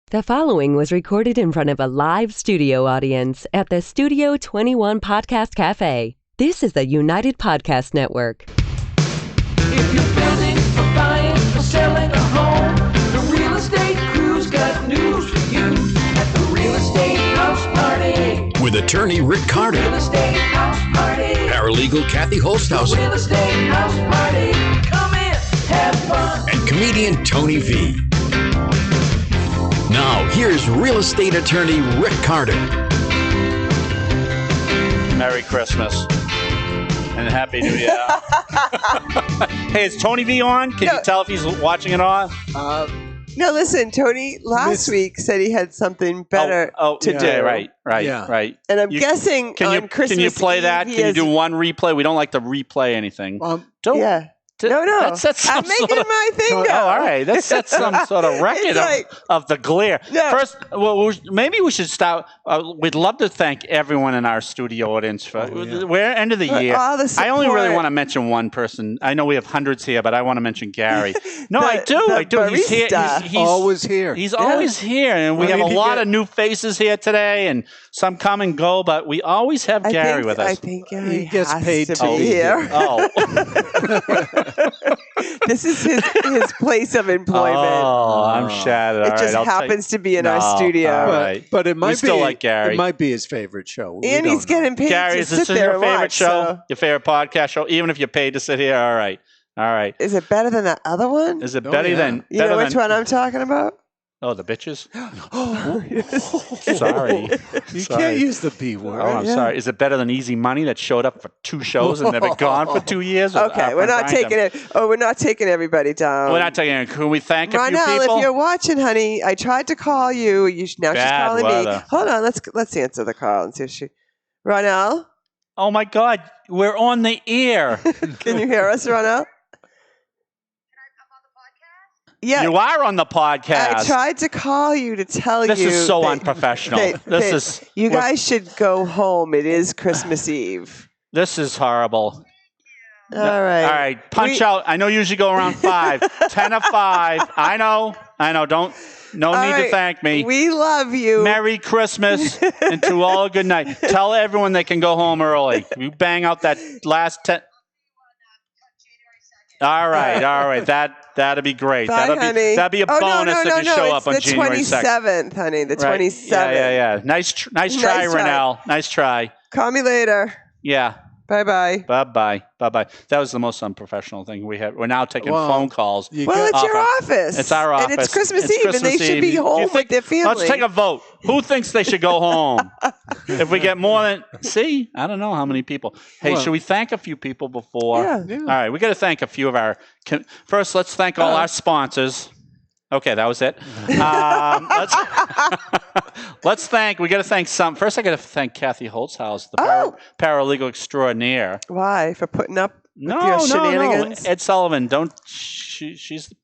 The following was recorded in front of a live studio audience at the Studio 21 Podcast Café. This is the United Podcast Network. If you're building or buying or selling a home, the Real Estate Crew's got news for you at the Real Estate House Party. With attorney Rick Carter, Real Estate House Party. paralegal Kathy Holtshouser, Real Estate House Party. Come in, have fun. and comedian Tony V. Now, here's real estate attorney Rick Carter. Merry Christmas and Happy New Year. Hey, is Tony V on? Can you tell if he's watching it on? No, listen, Tony last week said he had something better to do. Right. And I'm guessing on Christmas Can you play Eve, that? Can you do one replay? We don't like to replay anything. Don't. Yeah. No. I'm making my thing go. Oh, all right. That sets some sort of record of the glare. No. First, maybe we should start. We'd love to thank everyone in our studio audience for we're end of the year. All the support. I only really want to mention one person. I know we have hundreds here, but I want to mention Gary. No, I do. He's here. He's always here. He's always here, and we have a lot of new faces here today, and some come and go, but we always have Gary with us. I think Gary He gets has paid to be here. Oh. This is his place of employment. Oh, I'm shattered. It just happens to be in our studio. All right. But it might We still like Gary. It might be his favorite show. And he's getting paid Gary, to is this sit there your and favorite watch, show? so- Your favorite podcast show? Even if you're paid to sit here? All right. Is it better than that other one? Is it better than... You know which one I'm talking about? Oh, the bitches? Sorry. You can't use the B word. Oh, I'm sorry. Is it better than Easy Money that showed up for 2 shows and never gone for 2 years? Okay, we're not taking it. Oh, we're not taking everybody down. We're not taking it. Can we thank a few Ronell, people? if you're watching, honey, I tried to call you. Now she's Bad calling weather. me. Hold on, let's answer the call and see if she. Ronell, Oh, my God. We're on the air. can you hear us, Ronell? Yeah, You are on the podcast. I tried to call you to tell This you. is so that- unprofessional. You guys should go home. It is Christmas Eve. This is horrible. All right. All right. Punch out. I know you usually go around 5. 10 of 5. I know. No need to thank me. We love you. Merry Christmas and to all a good night. Tell everyone they can go home early. You bang out that last 10. All right. That'd be great. Bye, honey. That'd be a bonus if you show up on January 2nd. It's the 27th, honey. The 27th. Yeah. Nice try, Ronell. Nice try. Call me later. Yeah. Bye-bye. Bye-bye. That was the most unprofessional thing we had. We're now taking phone calls. Well, it's your office. It's our office. And it's Christmas Eve, and they should be home with their family. Let's take a vote. Who thinks they should go home? If we get more than... See? I don't know how many people. Hey, should we thank a few people before? Yeah. All right, we got to thank a few of our... First, let's thank all our sponsors. Okay, that was it. Let's thank... We got to thank some... First, I got to thank Kathy Holtshouser, the paralegal extraordinaire. Why? For putting up with your shenanigans? Ed Sullivan, she's the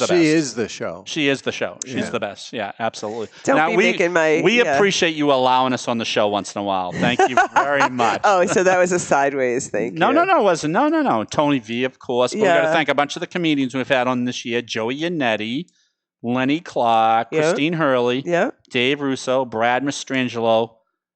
best. She is the show. She is the show. She's the best. Yeah, absolutely. We appreciate you allowing us on the show once in a while. Thank you very much. Oh, so that was a sideways thing. No, it wasn't. No. Tony V, of course. But we got to thank a bunch of the comedians we've had on this year. Joey Yannetti, Lenny Clark, Christine Hurley, Dave Russo, Brad Mastrangelo,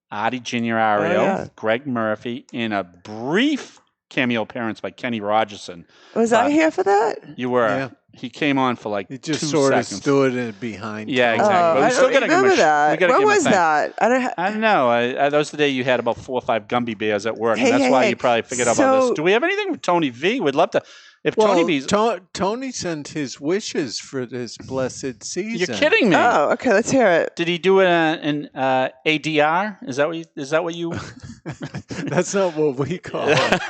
Adi Gignario, Greg Murphy, and a brief cameo appearance by Kenny Rogerson. Was I here for that? You were. Yeah. He came on for like 2 It just seconds. sort of stood behind. Yeah, exactly. But I don't remember that. When was that? I don't know. That was the day you had about 4 or 5 Gumby bears at work, and that's why you probably figured out about this. Do we have anything with Tony V? We'd love to. If Tony V's... Tony sent his wishes for this blessed season. You're kidding me. Oh, okay. Let's hear it. Did he do it in ADR? Is that what you... That's not what we call it.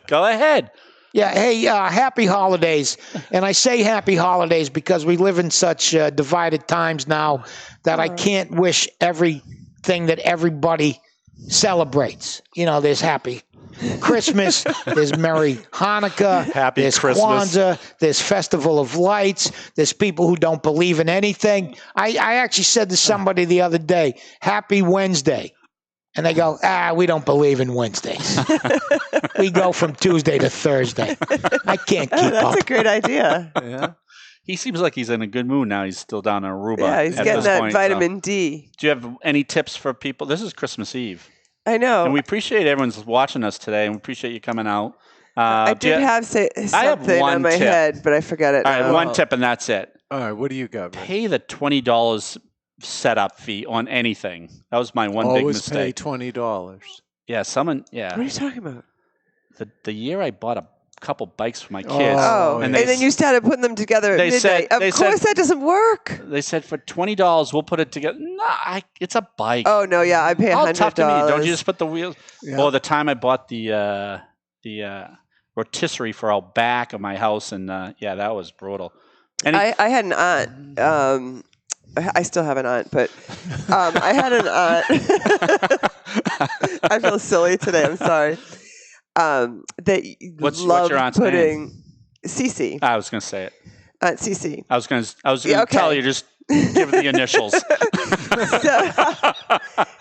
Go ahead. Yeah, hey, happy holidays. And I say happy holidays because we live in such divided times now that I can't wish everything that everybody celebrates. You know, there's happy Christmas, there's Merry Hanukkah, there's Christmas. Kwanzaa, there's Festival of Lights, there's people who don't believe in anything. I actually said to somebody the other day, Happy Wednesday. And they go, we don't believe in Wednesdays. We go from Tuesday to Thursday. I can't keep up. That's a great idea. Yeah. He seems like he's in a good mood now. He's still down in Aruba. Yeah, he's getting that vitamin D. Do you have any tips for people? This is Christmas Eve. I know. And we appreciate everyone's watching us today, and we appreciate you coming out. I did have something on my head, but I forget it. All right, one tip, and that's it. All right, what do you got? Pay the $20 setup fee on anything. That was my one big mistake. Always pay $20. Yeah, yeah. What are you talking about? The year I bought a couple bikes for my kids. And then you started putting them together at midnight. Of course, that doesn't work. They said for $20 we'll put it together. No, it's a bike. Oh no, yeah, I pay $100. Tough to me. Don't you just put the wheels? Yeah. Well, the time I bought the rotisserie for out back of my house, and that was brutal. And I had an aunt. I still have an aunt, but I had an aunt. I feel silly today. I'm sorry. That what's your aunt's name? Cece. I was going to say it. Aunt Cece. I was going to tell you, just give the initials.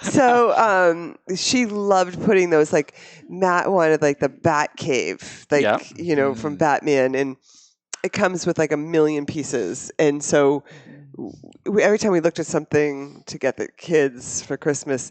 So she loved putting those, like, Matt wanted like the Bat Cave, like, from Batman, and it comes with like 1 million pieces. And so every time we looked at something to get the kids for Christmas,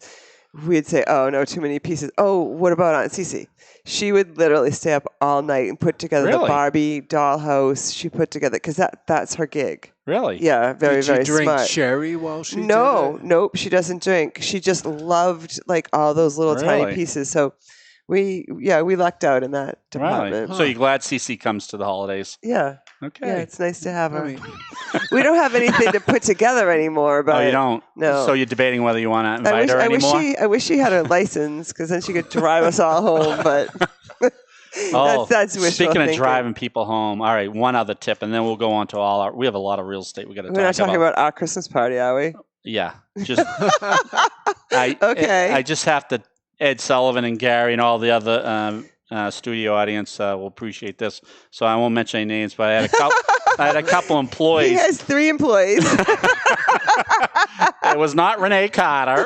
we'd say, oh, no, too many pieces. Oh, what about Aunt Cece? She would literally stay up all night and put together the Barbie dollhouse. She put together, because that's her gig. Really? Yeah, very, very smart. Did she drink sherry while she did it? Nope, she doesn't drink. She just loved like all those little tiny pieces. So we lucked out in that department. Really? Huh. So you're glad Cece comes to the holidays? Yeah. Okay. Yeah, it's nice to have her. We don't have anything to put together anymore. But you don't? No. So you're debating whether you want to invite her anymore? I wish she had a license, because then she could drive us all home. But that's wishful speaking thinking. Of driving people home, all right, one other tip, and then we'll go on to we have a lot of real estate we got to talk about. We're not talking about our Christmas party, are we? Yeah. Just okay. I just have to, Ed Sullivan and Gary and all the other studio audience will appreciate this. So I won't mention any names, but I had a couple employees. He has 3 employees. It was not Renee Carter.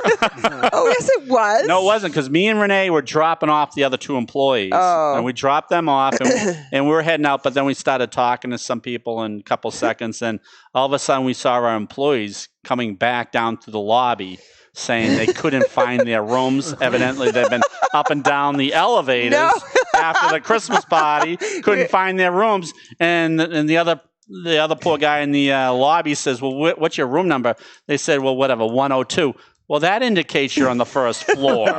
Oh, yes, it was. No, it wasn't, because me and Renee were dropping off the other 2 employees. Oh. And we dropped them off, and we were heading out, but then we started talking to some people in a couple seconds, and all of a sudden we saw our employees coming back down to the lobby saying they couldn't find their rooms. Evidently, they've been up and down the elevators after the Christmas party, couldn't find their rooms, and the other poor guy in the lobby says, well, what's your room number? They said, well, whatever, 102. Well, that indicates you're on the first floor.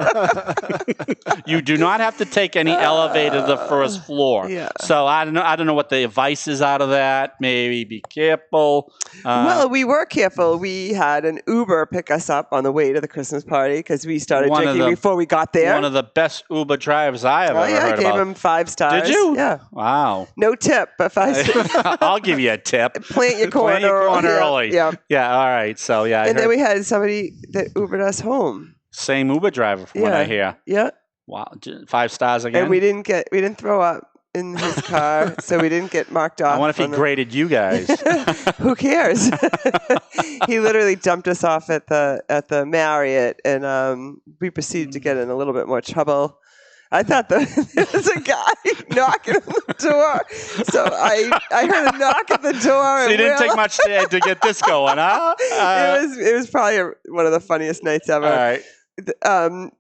You do not have to take any elevator to the first floor. Yeah. So I don't know what the advice is out of that. Maybe be careful. Well, we were careful. We had an Uber pick us up on the way to the Christmas party, because we started drinking before we got there. One of the best Uber drivers I have ever heard about. I gave him 5 stars. Did you? Yeah. Wow. No tip, but 5 stars. I'll give you a tip. Plant your corn early. Yeah. Yeah. All right. So and then we had somebody that Ubered us home. Same Uber driver, from what I hear. Yeah. Wow. 5 stars again. And we didn't throw up in his car, so we didn't get marked off. I wonder if he graded you guys. Who cares? He literally dumped us off at the Marriott, and we proceeded to get in a little bit more trouble. I thought there was a guy knocking on the door, so I heard a knock at the door. So you didn't take much to get this going, huh? It was probably one of the funniest nights ever. All right.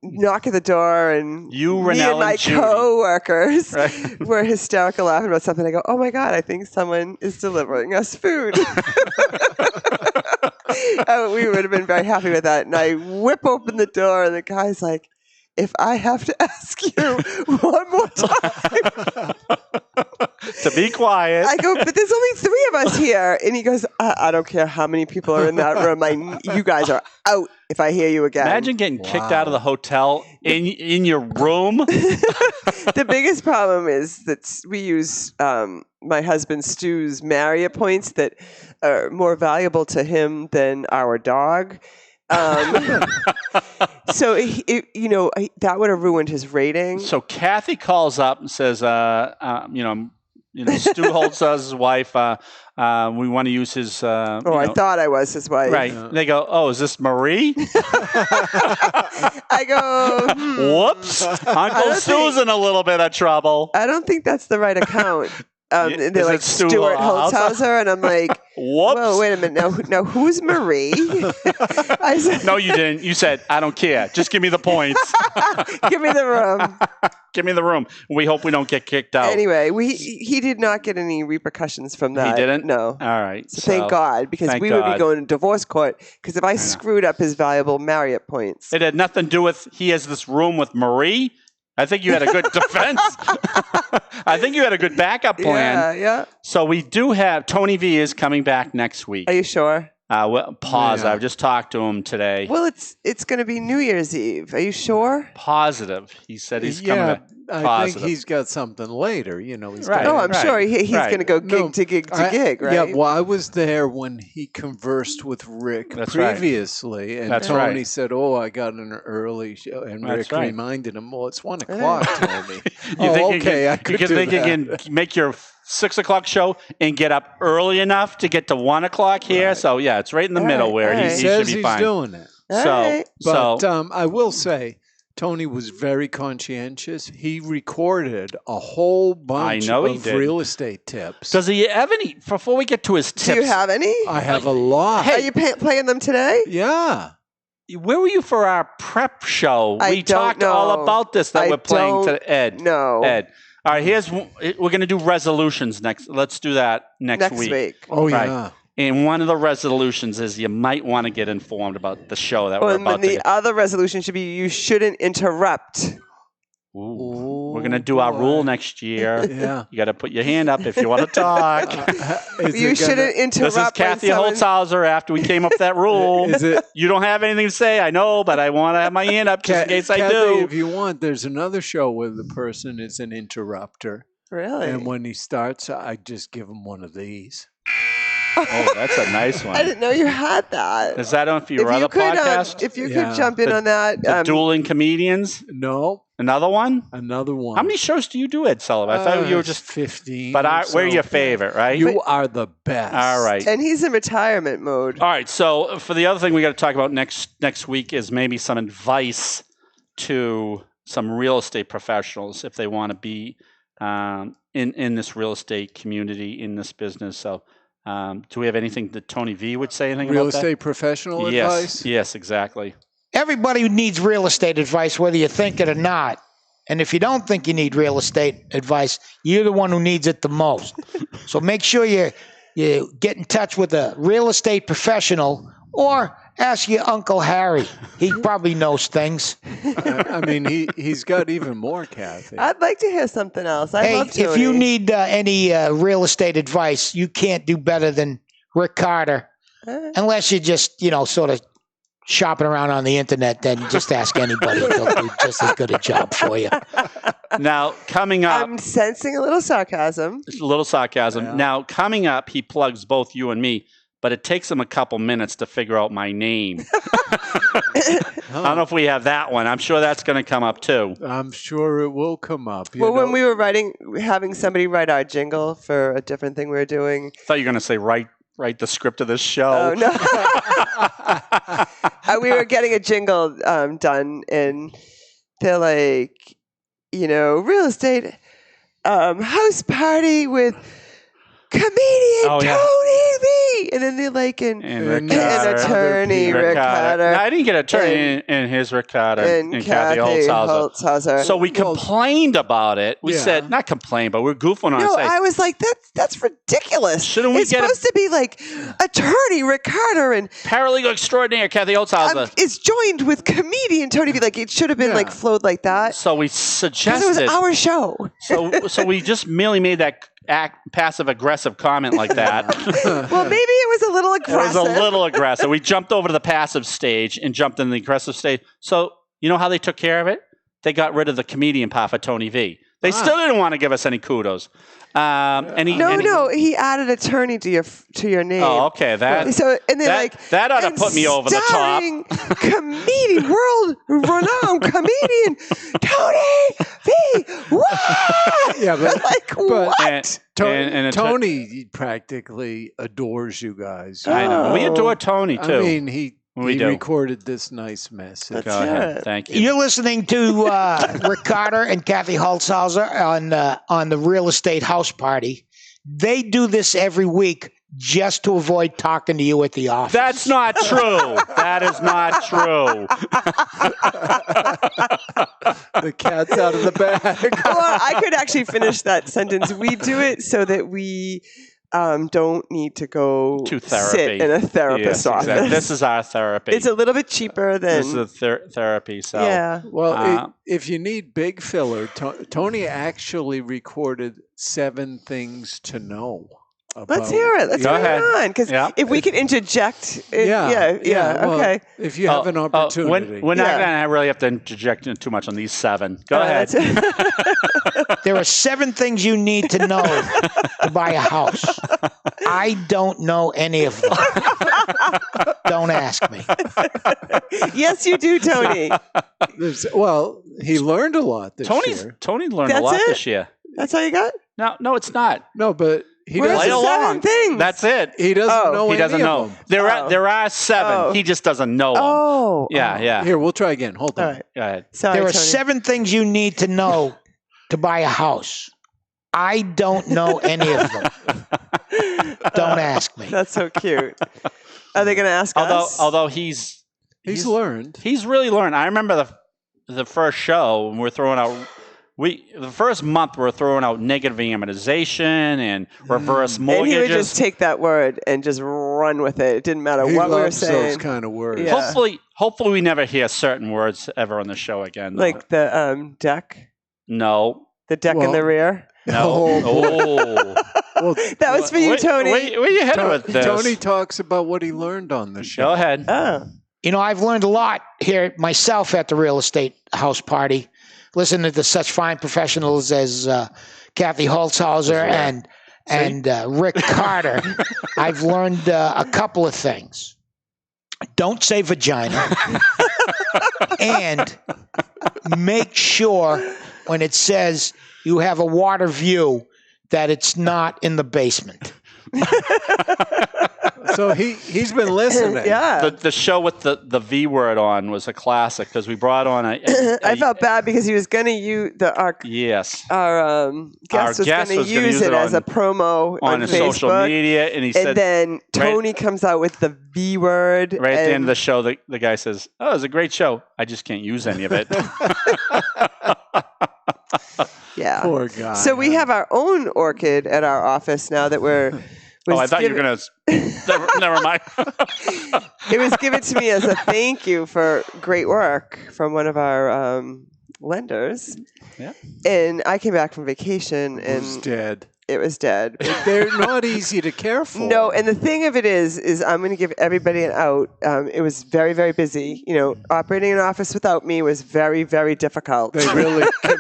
Knock at the door, and me and my co-workers were hysterical, laughing about something. I go, oh my God, I think someone is delivering us food. We would have been very happy with that. And I whip open the door, and the guy's like, if I have to ask you one more time to be quiet. I go, but there's only 3 of us here. And he goes, I don't care how many people are in that room. You guys are out if I hear you again. Imagine getting kicked out of the hotel in your room. The biggest problem is that we use my husband Stu's Marriott points that are more valuable to him than our dog. So that would have ruined his rating. So Kathy calls up and says, Stu Holtshouser's wife. We want to use his. I thought I was his wife. Right. Yeah. They go, oh, is this Marie? I go, whoops. Uncle Sue's in a little bit of trouble. I don't think that's the right account. and they're like Stuart Holtshouser, and I'm like, whoops. Whoa, wait a minute. Now who's Marie? I said, no, you didn't. You said, I don't care. Just give me the points. Give me the room. Give me the room. We hope we don't get kicked out. Anyway, he did not get any repercussions from that. He didn't? No. All right. So thank God, because we would be going to divorce court, because if I screwed up his valuable Marriott points. It had nothing to do with he has this room with Marie. I think you had a good defense. I think you had a good backup plan. Yeah. So we do have Tony V is coming back next week. Are you sure? Positive. I've just talked to him today. Well, it's going to be New Year's Eve. Are you sure? Positive. He said he's coming back. I think he's got something later. He's right. I'm sure he's going to go gig to gig, right? Yeah, well, I was there when he conversed with Rick previously, and Tony said, I got an early show, and Rick reminded him, well, it's 1 o'clock, Tony. I could do that. You can make your 6 o'clock show and get up early enough to get to 1 o'clock here. Right. So, it's right in the middle where he should be fine. He's doing it. But I will say, Tony was very conscientious. He recorded a whole bunch of real estate tips. Does he have any? Before we get to his tips. Do you have any? I have a lot. Are you playing them today? Yeah. Where were you for our prep show? We talked all about this we're playing to Ed. No. Ed. All right, we're going to do resolutions next. Let's do that next week. Oh, yeah. And one of the resolutions is you might want to get informed about the show that we're about to the other resolution should be you shouldn't interrupt. Ooh. We're going to do our rule next year. Yeah. You got to put your hand up if you want to talk. You shouldn't interrupt. This is Kathy Holtshouser after we came up with that rule. You don't have anything to say, I know, but I want to have my hand up just in case I do. If you want, there's another show where the person is an interrupter. Really? And when he starts, I just give him one of these. Oh, that's a nice one. I didn't know you had that. Is that on for your other podcast? If you could jump in on that. The Dueling Comedians? No. Another one? Another one. How many shows do you do, Ed Sullivan? I thought you were just 15. But we're your favorite, right? You are the best. All right. And he's in retirement mode. All right. So for the other thing we got to talk about next week is maybe some advice to some real estate professionals if they want to be in this real estate community, in this business. So do we have anything that Tony V would say anything real about that? Real estate professional advice? Yes, exactly. Everybody needs real estate advice, whether you think it or not. And if you don't think you need real estate advice, you're the one who needs it the most. So make sure you get in touch with a real estate professional or ask your Uncle Harry. He probably knows things. I mean, he's got even more, Kathy. I'd like to hear something else. I love Tony. If you need any real estate advice, you can't do better than Rick Carter. Unless you're just, sort of shopping around on the internet, then just ask anybody. They'll do just as good a job for you. Now, coming up... I'm sensing a little sarcasm. Yeah. Now, coming up, he plugs both you and me, but it takes him a couple minutes to figure out my name. I don't know if we have that one. I'm sure that's going to come up, too. I'm sure it will come up. When we were having somebody write our jingle for a different thing we were doing... I thought you were going to say write the script of this show. Oh, no. We were getting a jingle done, and they're like, real estate house party with comedian Tony V. And then they're like, an attorney, Rick Carter. No, I didn't get an attorney in his Rick Carter and Kathy Holtshouser. So we complained about it. We said, not complain, but we're goofing on it. No, I was like, that's ridiculous. Shouldn't we it's supposed to be like attorney Rick Carter and paralegal extraordinaire Kathy Holtshouser. It's joined with comedian Tony V. Like it should have been flowed like that. So we suggested because it was our show. So we just merely made that passive aggressive comment like that. Well, maybe it was a little aggressive. It was a little aggressive. We jumped over to the passive stage and jumped in the aggressive stage. So you know how they took care of it? They got rid of the comedian part for Tony V. They still didn't want to give us any kudos. He added attorney to your name. Oh, okay. That ought to put me over the top. Comedian, world renowned comedian Tony V. What? Yeah, but what? Tony practically adores you guys. I know. We adore Tony too. I mean, he recorded this nice message. Go ahead. Thank you. You're listening to Rick Carter and Kathy Holtshouser on the Real Estate House Party. They do this every week just to avoid talking to you at the office. That's not true. That is not true. The cat's out of the bag. Well, I could actually finish that sentence. We do it so that we don't need to go to therapy. Sit in a therapist's office. Exactly. This is our therapy. It's a little bit cheaper than... This is therapy. So. Yeah. Well, if you need big filler, Tony actually recorded 7 things to know. Let's hear it. Let's go ahead. Because if we can interject, okay. If you have an opportunity, we're not going to really have to interject too much on these 7. Go ahead. There are 7 things you need to know to buy a house. I don't know any of them. Don't ask me. Yes, you do, Tony. Well, he learned a lot this year. Tony learned a lot this year. That's all you got? No, it's not. No, but he doesn't play along. Things? That's it. He doesn't know. He doesn't know. There are 7. He just doesn't know them. Oh, yeah. Here, we'll try again. Hold on. All right. Go ahead. Sorry, there are Tony. 7 things you need to know to buy a house. I don't know any of them. Don't ask me. That's so cute. Are they going to ask us? Although he's learned. He's really learned. I remember the first show when we're throwing out. The first month we're throwing out negative amortization and reverse mortgages. And he would just take that word and just run with it. It didn't matter what we were saying. Those kind of words. Yeah. Hopefully we never hear certain words ever on the show again. Though. Like the deck? No. The deck in the rear? No. Well, that was for you, Tony. Where you headed with this? Tony talks about what he learned on the show. Go ahead. Oh. You know, I've learned a lot here myself at the real estate house party. Listening to such fine professionals as Kathy Holtshouser and Rick Carter, I've learned a couple of things. Don't say vagina. And make sure when it says you have a water view that it's not in the basement. So he's been listening. Yeah. The show with the V word on was a classic because we brought on I felt bad because he was going to use our guest was going to use it as a promo on Facebook, social media, and he said, and then Tony comes out with the V word. Right at the end of the show, the guy says, "Oh, it was a great show. I just can't use any of it." Yeah. Poor guy. So we have our own orchid at our office now that we're. I thought you were going to... Never mind. It was given to me as a thank you for great work from one of our lenders. Yeah. And I came back from vacation and... It was dead. It was dead. They're not easy to care for. No, and the thing of it is I'm going to give everybody an out. It was very, very busy. You know, operating an office without me was very, very difficult. They really can,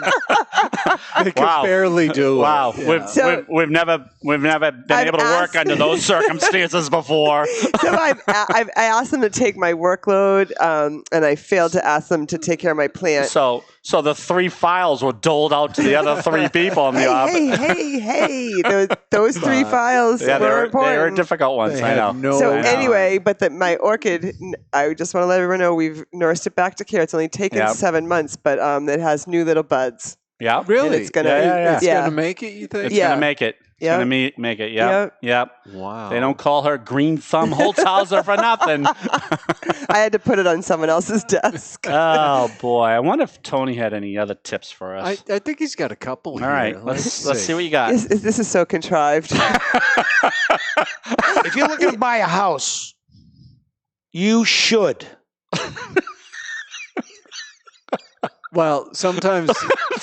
barely do it. Wow. Yeah. We've never been able to work under those circumstances before. So I asked them to take my workload, and I failed to ask them to take care of my plant. So the 3 files were doled out to the other 3 people in the office. Hey! Those 3 files were important. They were difficult ones. I know. Anyway, but my orchid, I just want to let everyone know we've nursed it back to care. It's only taken 7 months, but it has new little buds. Yeah, really. And it's gonna, It's gonna make it. You think? It's gonna make it. It's gonna make it. Yep. Wow. They don't call her Green Thumb Holtshouser for nothing. I had to put it on someone else's desk. Oh boy! I wonder if Tony had any other tips for us. I think he's got a couple. All right, let's see what you got. This is so contrived. If you're looking to buy a house, you should. Well, sometimes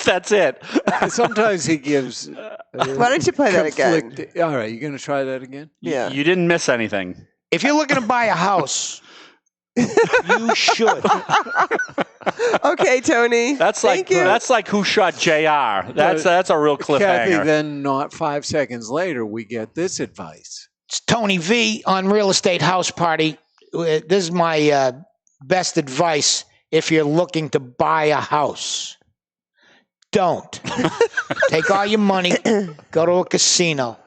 that's it. Sometimes he gives. Why don't you play that again? All right, you're going to try that again? Yeah. You didn't miss anything. If you're looking to buy a house, you should. Okay, Tony. Thank you. That's like Who Shot JR. That's a real cliffhanger. Kathy, then not 5 seconds later, we get this advice. It's Tony V on Real Estate House Party. This is my best advice if you're looking to buy a house. Don't. Take all your money, go to a casino,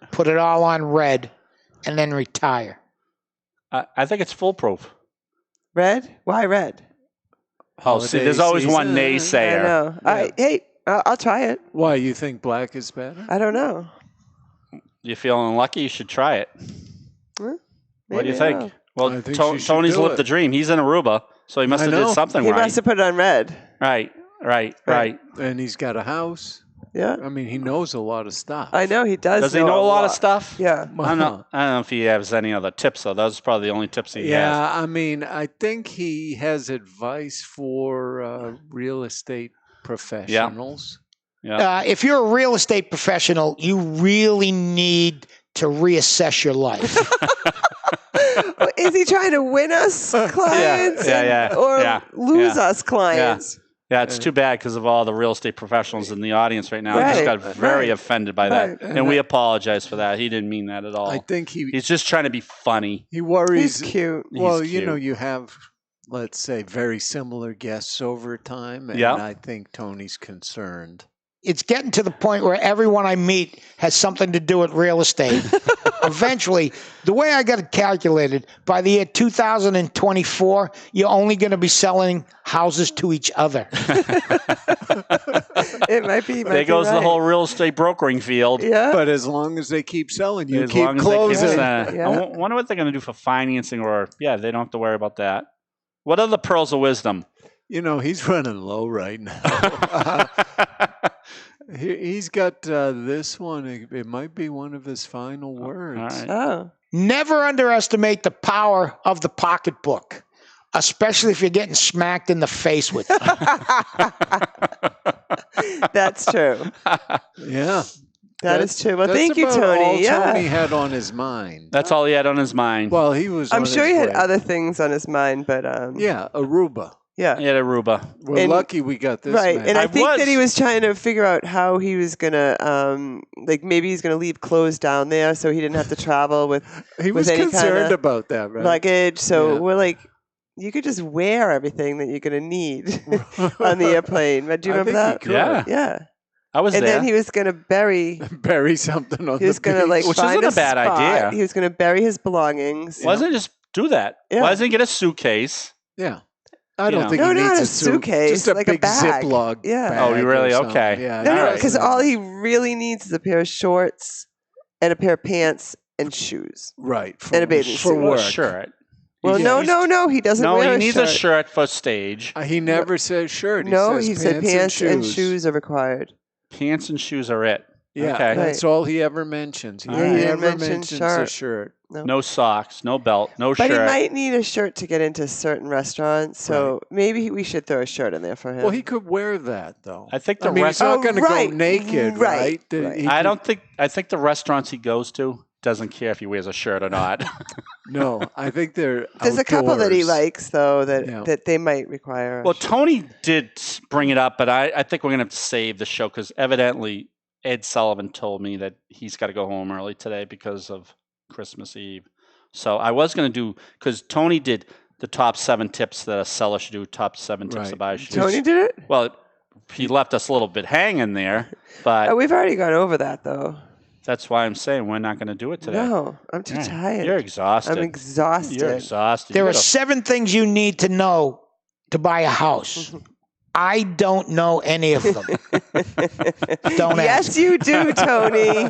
put it all on red, and then retire. I think it's foolproof. Red? Why red? Oh, see, there's always one naysayer. I know. Yeah. I'll try it. Why, you think black is better? I don't know. You feeling lucky? You should try it. What do you think? Well, Tony's lived the dream. He's in Aruba, so he must have did something right. He must have put it on red. Right. And he's got a house. Yeah. I mean, he knows a lot of stuff. I know he does. Does he know a lot of stuff? Yeah. I don't know if he has any other tips, though. Those are probably the only tips he has. Yeah, I mean, I think he has advice for real estate professionals. Yeah. If you're a real estate professional, you really need to reassess your life. Is he trying to win us clients? Or lose us clients? Yeah, it's too bad because of all the real estate professionals in the audience right now. I just got very offended by that. And we apologize for that. He didn't mean that at all. I think he's just trying to be funny. He worries. He's cute. Well, you have, let's say, very similar guests over time. And I think Tony's concerned. It's getting to the point where everyone I meet has something to do with real estate. Eventually, the way I got it calculated, by the year 2024, you're only going to be selling houses to each other. It might be. There goes the whole real estate brokering field. Yeah. But as long as they keep selling, you keep closing. I wonder what they're going to do for financing, or they don't have to worry about that. What are the pearls of wisdom? He's running low right now. He's got this one. It might be one of his final words. Right. Oh. Never underestimate the power of the pocketbook, especially if you're getting smacked in the face with it. That's true. Yeah. That is true. Well, thank you, Tony. All Tony had on his mind. That's all he had on his mind. Well, he was. I'm sure he had other things on his mind, but Aruba. Yeah. He had Aruba. We're lucky we got this. Right. Man. And I think that he was trying to figure out how he was going to, maybe he's going to leave clothes down there so he didn't have to travel with He was any concerned about that, right? Luggage. So we're like, you could just wear everything that you're going to need on the airplane. Do you remember that? Yeah. I was there. And then he was going to bury something on the beach. He was going to which find isn't a bad idea. He was going to bury his belongings. Why doesn't he just do that? Yeah. Why doesn't he get a suitcase? Yeah. I don't think he needs not a suitcase, just a like big a bag. Ziploc bag. Oh, you really? Okay. Yeah. No, because all he really needs is a pair of shorts and a pair of pants and shoes. Right. And a bathing suit. For work. Shirt. Well, no, he doesn't wear a shirt. No, he needs a shirt for stage. He never says shirt. He said pants and shoes are required. Pants and shoes are it. Yeah, okay. That's all he ever mentions. He never mentions a shirt. No socks, no belt, no shirt. But he might need a shirt to get into certain restaurants, so maybe we should throw a shirt in there for him. Well, he could wear that, though. I think he's not going to go naked, right? I think the restaurants he goes to doesn't care if he wears a shirt or not. No, I think there's a couple that he likes, though, that they might require. Well, Tony did bring it up, but I think we're going to have to save the show because evidently Ed Sullivan told me that he's got to go home early today because of Christmas Eve. So I was going to do, because Tony did the top 7 tips that a seller should do, top 7 tips a buyer should do. Tony did it? Well, he left us a little bit hanging there, but we've already gone over that, though. That's why I'm saying we're not going to do it today. No, I'm too tired. You're exhausted. I'm exhausted. You're exhausted. There are 7 things you need to know to buy a house. I don't know any of them. Don't ask. Yes, you do, Tony.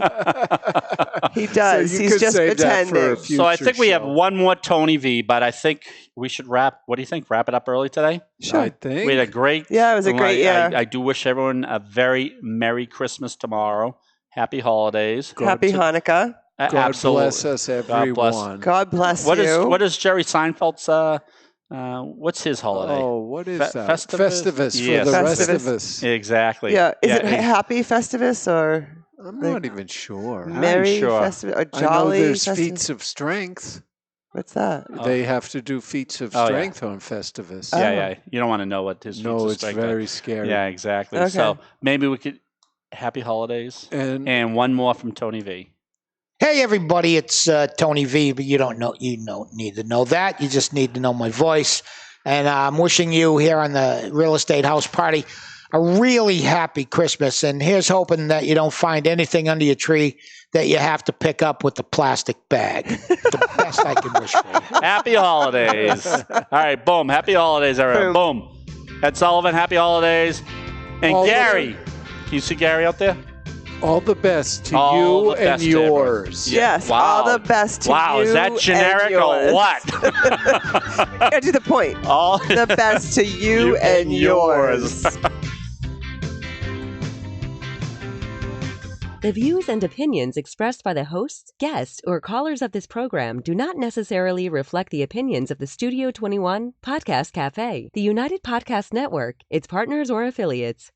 He does. So he's just pretending. So I think we have one more Tony V, but I think we should wrap. What do you think? Wrap it up early today? Sure. I think. We had a great. Yeah, it was a great year. I do wish everyone a very Merry Christmas tomorrow. Happy holidays. Happy Hanukkah. God bless us, everyone. God bless you. What is Jerry Seinfeld's? What's his holiday? Oh, what is that? Festivus for the rest of us. Exactly. Yeah. Is it Happy Festivus or? I'm not even sure. Merry Festivus or Jolly? I know there's Festivus? feats of strength. What's that? They have to do feats of strength on Festivus. Yeah. You don't want to know what his feats of strength are. No, it's very scary. Yeah, exactly. Okay. So maybe we could happy holidays and one more from Tony V. Hey everybody, it's Tony V, but you don't need to know that. You just need to know my voice. And I'm wishing you here on the Real Estate House Party a really happy Christmas. And here's hoping that you don't find anything under your tree that you have to pick up with the plastic bag. The best I can wish for you. Happy holidays. All right, boom. Happy holidays, everyone. Boom. Ed Sullivan, happy holidays. And Gary. Can you see Gary out there? All the best to you and yours. Yes, wow. all the best to you. Wow, is that generic or what? Get to the point. All the best to you and yours. The views and opinions expressed by the hosts, guests, or callers of this program do not necessarily reflect the opinions of the Studio 21 Podcast Café, the United Podcast Network, its partners, or affiliates.